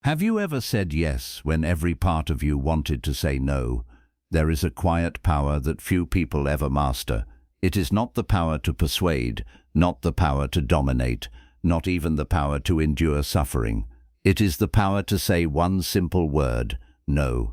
Have you ever said yes when every part of you wanted to say no? There is a quiet power that few people ever master. It is not the power to persuade, not the power to dominate, not even the power to endure suffering. It is the power to say one simple word, no.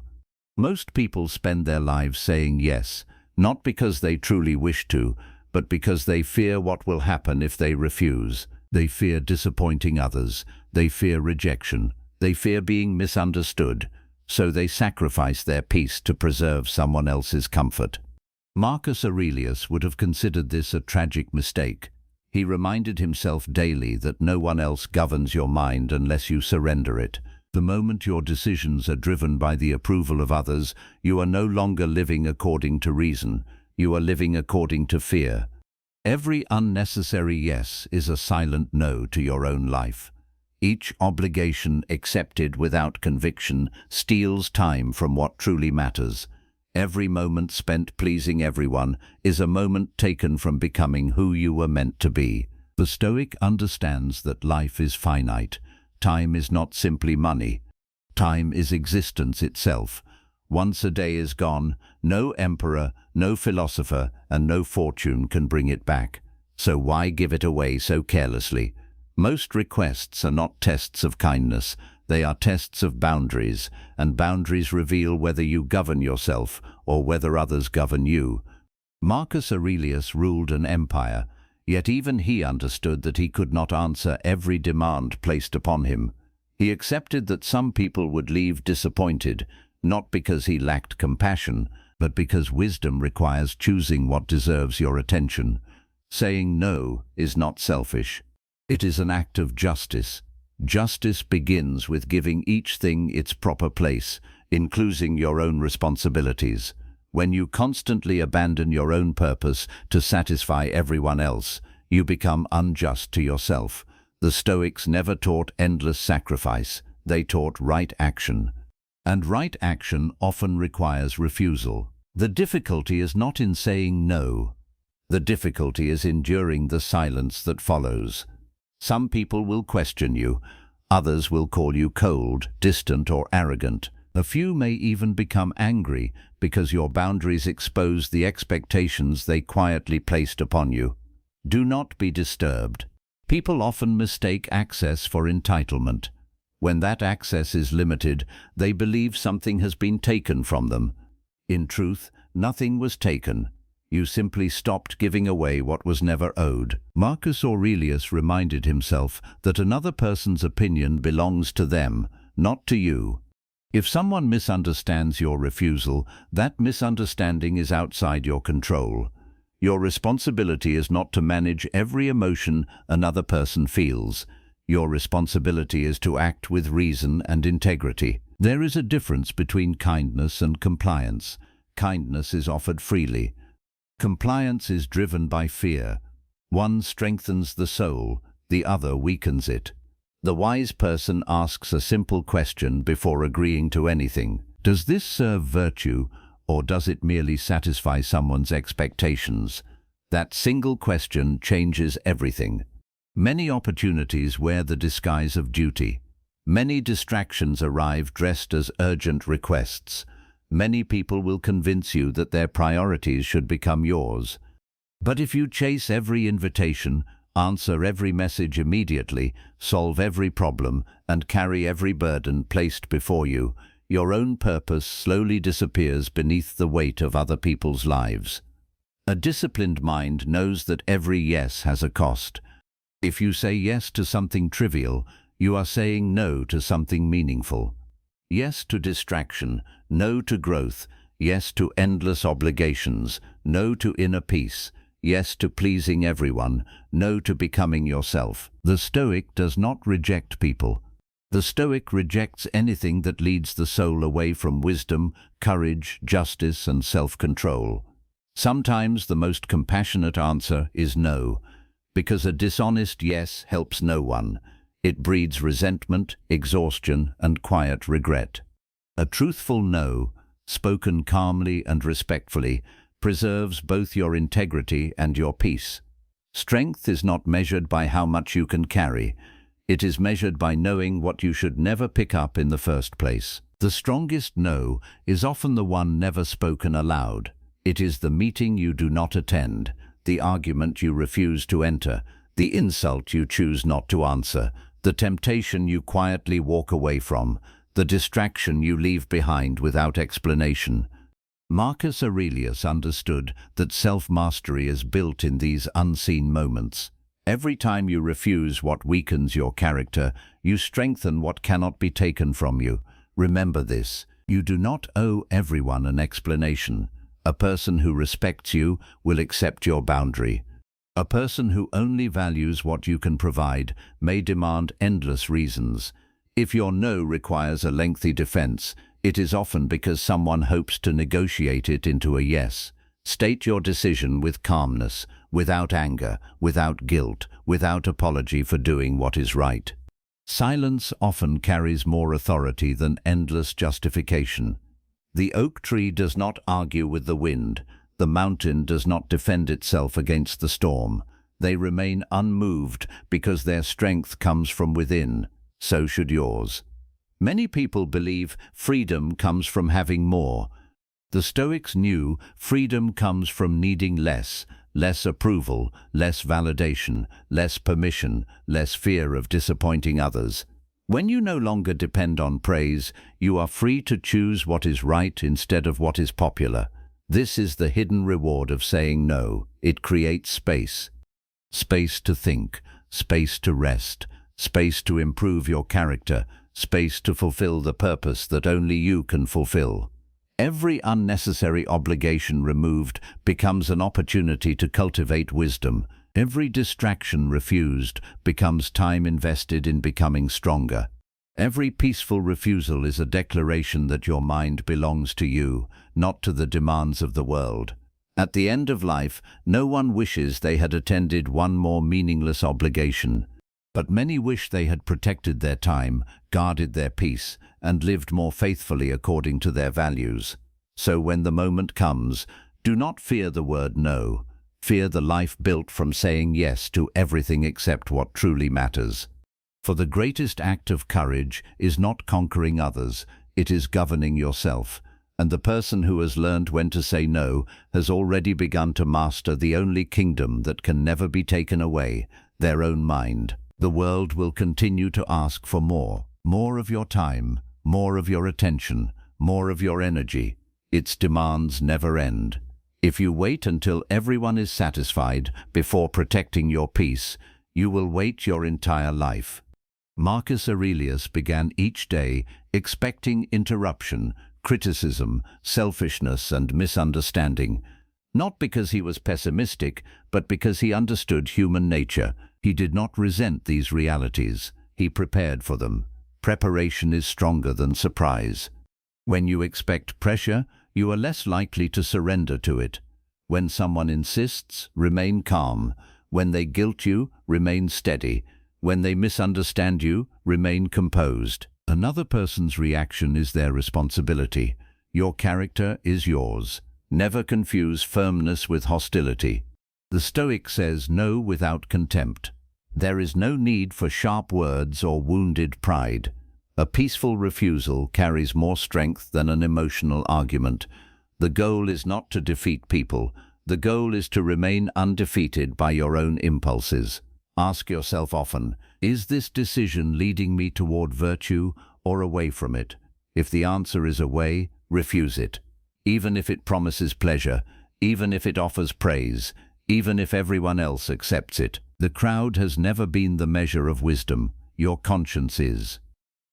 Most people spend their lives saying yes, not because they truly wish to, but because they fear what will happen if they refuse. They fear disappointing others. They fear rejection. They fear being misunderstood. So they sacrifice their peace to preserve someone else's comfort. Marcus Aurelius would have considered this a tragic mistake. He reminded himself daily that no one else governs your mind unless you surrender it. The moment your decisions are driven by the approval of others, you are no longer living according to reason. You are living according to fear. Every unnecessary yes is a silent no to your own life. Each obligation accepted without conviction steals time from what truly matters. Every moment spent pleasing everyone is a moment taken from becoming who you were meant to be. The Stoic understands that life is finite. Time is not simply money. Time is existence itself. Once a day is gone, no emperor, no philosopher, and no fortune can bring it back. So why give it away so carelessly? Most requests are not tests of kindness. They are tests of boundaries, and boundaries reveal whether you govern yourself or whether others govern you. Marcus Aurelius ruled an empire, yet even he understood that he could not answer every demand placed upon him. He accepted that some people would leave disappointed, not because he lacked compassion, but because wisdom requires choosing what deserves your attention. Saying no is not selfish. It is an act of justice. Justice begins with giving each thing its proper place, including your own responsibilities. When you constantly abandon your own purpose to satisfy everyone else, you become unjust to yourself. The Stoics never taught endless sacrifice. They taught right action. And right action often requires refusal. The difficulty is not in saying no. The difficulty is enduring the silence that follows. Some people will question you. Others will call you cold, distant, or arrogant. A few may even become angry because your boundaries expose the expectations they quietly placed upon you. Do not be disturbed. People often mistake access for entitlement. When that access is limited, they believe something has been taken from them. In truth, nothing was taken. You simply stopped giving away what was never owed. Marcus Aurelius reminded himself that another person's opinion belongs to them, not to you. If someone misunderstands your refusal, that misunderstanding is outside your control. Your responsibility is not to manage every emotion another person feels. Your responsibility is to act with reason and integrity. There is a difference between kindness and compliance. Kindness is offered freely. Compliance is driven by fear. One strengthens the soul, the other weakens it. The wise person asks a simple question before agreeing to anything. Does this serve virtue, or does it merely satisfy someone's expectations? That single question changes everything. Many opportunities wear the disguise of duty. Many distractions arrive dressed as urgent requests. Many people will convince you that their priorities should become yours. But if you chase every invitation, answer every message immediately, solve every problem, and carry every burden placed before you, your own purpose slowly disappears beneath the weight of other people's lives. A disciplined mind knows that every yes has a cost. If you say yes to something trivial, you are saying no to something meaningful. Yes to distraction, no to growth, yes to endless obligations, no to inner peace, yes to pleasing everyone, no to becoming yourself. The Stoic does not reject people. The Stoic rejects anything that leads the soul away from wisdom, courage, justice, and self-control. Sometimes the most compassionate answer is no, because a dishonest yes helps no one. It breeds resentment, exhaustion, and quiet regret. A truthful no, spoken calmly and respectfully, preserves both your integrity and your peace. Strength is not measured by how much you can carry. It is measured by knowing what you should never pick up in the first place. The strongest no is often the one never spoken aloud. It is the meeting you do not attend, the argument you refuse to enter, the insult you choose not to answer, the temptation you quietly walk away from, the distraction you leave behind without explanation. Marcus Aurelius understood that self-mastery is built in these unseen moments. Every time you refuse what weakens your character, you strengthen what cannot be taken from you. Remember this: you do not owe everyone an explanation. A person who respects you will accept your boundary. A person who only values what you can provide may demand endless reasons. If your no requires a lengthy defense, it is often because someone hopes to negotiate it into a yes. State your decision with calmness, without anger, without guilt, without apology for doing what is right. Silence often carries more authority than endless justification. The oak tree does not argue with the wind. The mountain does not defend itself against the storm. They remain unmoved because their strength comes from within. So should yours. Many people believe freedom comes from having more. The Stoics knew freedom comes from needing less approval, less validation, less permission, less fear of disappointing others. When you no longer depend on praise, you are free to choose what is right instead of what is popular. This is the hidden reward of saying no. It creates space. Space to think, space to rest, space to improve your character, space to fulfill the purpose that only you can fulfill. Every unnecessary obligation removed becomes an opportunity to cultivate wisdom. Every distraction refused becomes time invested in becoming stronger. Every peaceful refusal is a declaration that your mind belongs to you, not to the demands of the world. At the end of life, no one wishes they had attended one more meaningless obligation. But many wish they had protected their time, guarded their peace, and lived more faithfully according to their values. So when the moment comes, do not fear the word no. Fear the life built from saying yes to everything except what truly matters. For the greatest act of courage is not conquering others, it is governing yourself. And the person who has learned when to say no has already begun to master the only kingdom that can never be taken away, their own mind. The world will continue to ask for more of your time, more of your attention, more of your energy. Its demands never end. If you wait until everyone is satisfied before protecting your peace, you will wait your entire life. Marcus Aurelius began each day expecting interruption, criticism, selfishness, and misunderstanding, not because he was pessimistic, but because he understood human nature. He did not resent these realities. He prepared for them. Preparation is stronger than surprise. When you expect pressure, you are less likely to surrender to it. When someone insists, remain calm. When they guilt you, remain steady. When they misunderstand you, remain composed. Another person's reaction is their responsibility. Your character is yours. Never confuse firmness with hostility. The Stoic says no without contempt. There is no need for sharp words or wounded pride. A peaceful refusal carries more strength than an emotional argument. The goal is not to defeat people. The goal is to remain undefeated by your own impulses. Ask yourself often, is this decision leading me toward virtue or away from it? If the answer is away, refuse it. Even if it promises pleasure, even if it offers praise, even if everyone else accepts it. The crowd has never been the measure of wisdom. Your conscience is.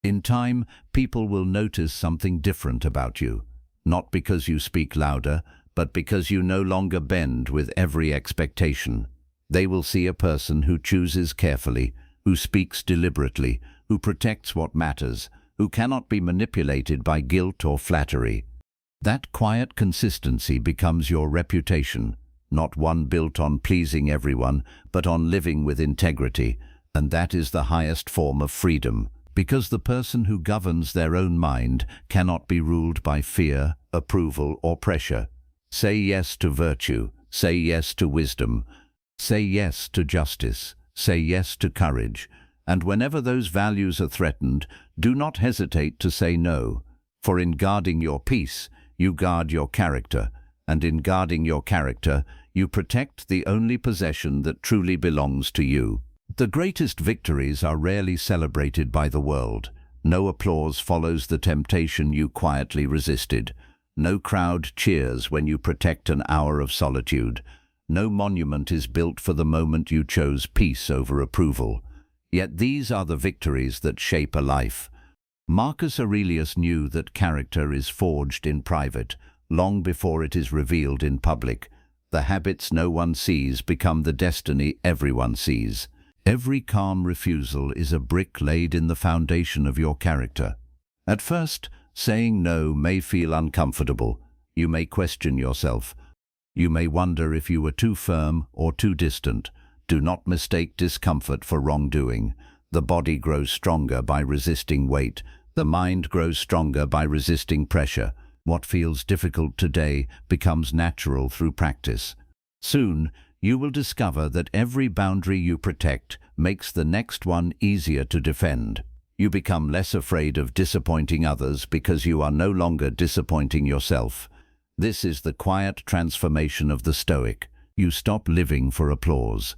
In time, people will notice something different about you. Not because you speak louder, but because you no longer bend with every expectation. They will see a person who chooses carefully, who speaks deliberately, who protects what matters, who cannot be manipulated by guilt or flattery. That quiet consistency becomes your reputation, not one built on pleasing everyone, but on living with integrity, and that is the highest form of freedom, because the person who governs their own mind cannot be ruled by fear, approval, or pressure. Say yes to virtue, say yes to wisdom, say yes to justice, say yes to courage, And whenever those values are threatened, do not hesitate to say no. For in guarding your peace, you guard your character, and in guarding your character, you protect the only possession that truly belongs to you. The greatest victories are rarely celebrated by the world. No applause follows the temptation you quietly resisted. No crowd cheers when you protect an hour of solitude. No monument is built for the moment you chose peace over approval. Yet these are the victories that shape a life. Marcus Aurelius knew that character is forged in private, long before it is revealed in public. The habits no one sees become the destiny everyone sees. Every calm refusal is a brick laid in the foundation of your character. At first, saying no may feel uncomfortable. You may question yourself. You may wonder if you were too firm or too distant. Do not mistake discomfort for wrongdoing. The body grows stronger by resisting weight. The mind grows stronger by resisting pressure. What feels difficult today becomes natural through practice. Soon, you will discover that every boundary you protect makes the next one easier to defend. You become less afraid of disappointing others because you are no longer disappointing yourself. This is the quiet transformation of the Stoic. You stop living for applause.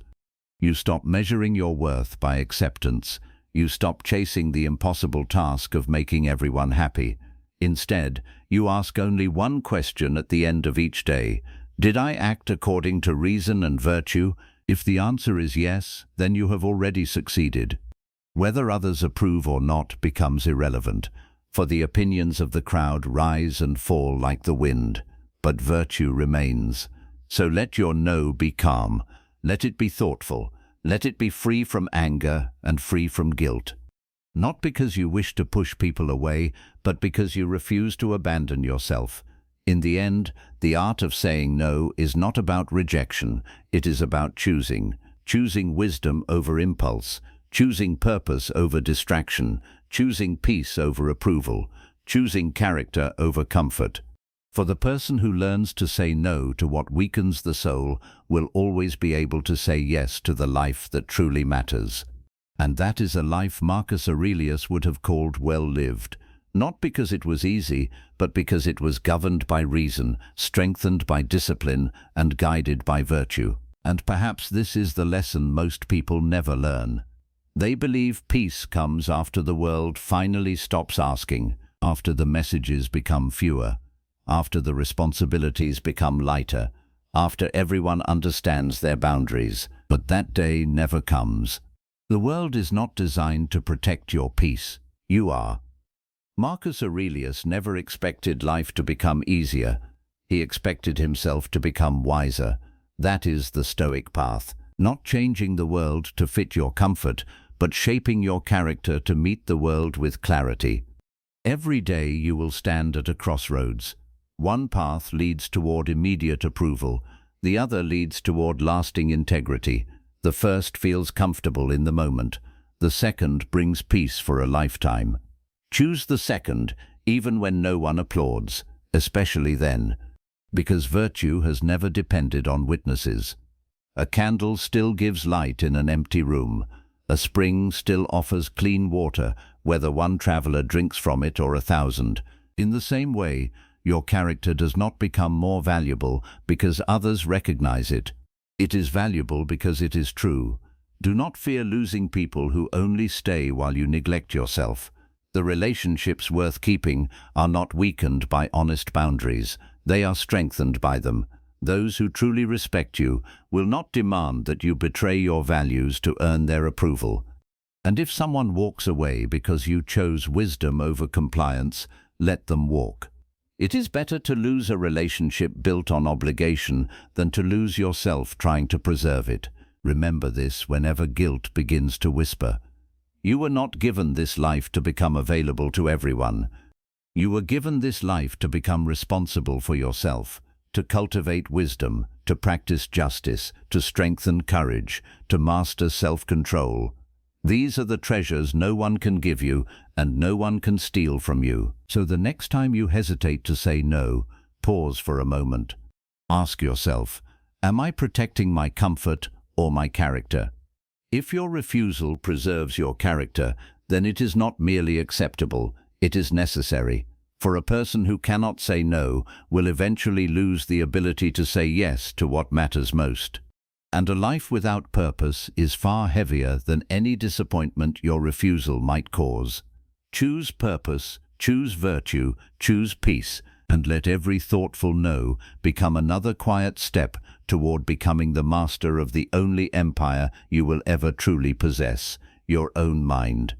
You stop measuring your worth by acceptance. You stop chasing the impossible task of making everyone happy. Instead, you ask only one question at the end of each day. Did I act according to reason and virtue? If the answer is yes, then you have already succeeded. Whether others approve or not becomes irrelevant, for the opinions of the crowd rise and fall like the wind, but virtue remains. So let your no be calm. Let it be thoughtful. Let it be free from anger and free from guilt. Not because you wish to push people away, but because you refuse to abandon yourself. In the end, the art of saying no is not about rejection. It is about choosing. Choosing wisdom over impulse. Choosing purpose over distraction. Choosing peace over approval. Choosing character over comfort. For the person who learns to say no to what weakens the soul will always be able to say yes to the life that truly matters. And that is a life Marcus Aurelius would have called well-lived, not because it was easy, but because it was governed by reason, strengthened by discipline, and guided by virtue. And perhaps this is the lesson most people never learn. They believe peace comes after the world finally stops asking, after the messages become fewer, after the responsibilities become lighter, after everyone understands their boundaries. But that day never comes. The world is not designed to protect your peace. You are. Marcus Aurelius never expected life to become easier. He expected himself to become wiser. That is the Stoic path. Not changing the world to fit your comfort, but shaping your character to meet the world with clarity. Every day you will stand at a crossroads. One path leads toward immediate approval. The other leads toward lasting integrity. The first feels comfortable in the moment. The second brings peace for a lifetime. Choose the second, even when no one applauds, especially then, because virtue has never depended on witnesses. A candle still gives light in an empty room. A spring still offers clean water, whether one traveler drinks from it or 1,000. In the same way, your character does not become more valuable because others recognize it. It is valuable because it is true. Do not fear losing people who only stay while you neglect yourself. The relationships worth keeping are not weakened by honest boundaries. They are strengthened by them. Those who truly respect you will not demand that you betray your values to earn their approval. And if someone walks away because you chose wisdom over compliance, let them walk. It is better to lose a relationship built on obligation than to lose yourself trying to preserve it. Remember this whenever guilt begins to whisper. You were not given this life to become available to everyone. You were given this life to become responsible for yourself, to cultivate wisdom, to practice justice, to strengthen courage, to master self-control. These are the treasures no one can give you and no one can steal from you. So the next time you hesitate to say no, pause for a moment. Ask yourself, am I protecting my comfort or my character? If your refusal preserves your character, then it is not merely acceptable, it is necessary. For a person who cannot say no will eventually lose the ability to say yes to what matters most. And a life without purpose is far heavier than any disappointment your refusal might cause. Choose purpose, choose virtue, choose peace, and let every thoughtful no become another quiet step toward becoming the master of the only empire you will ever truly possess, your own mind.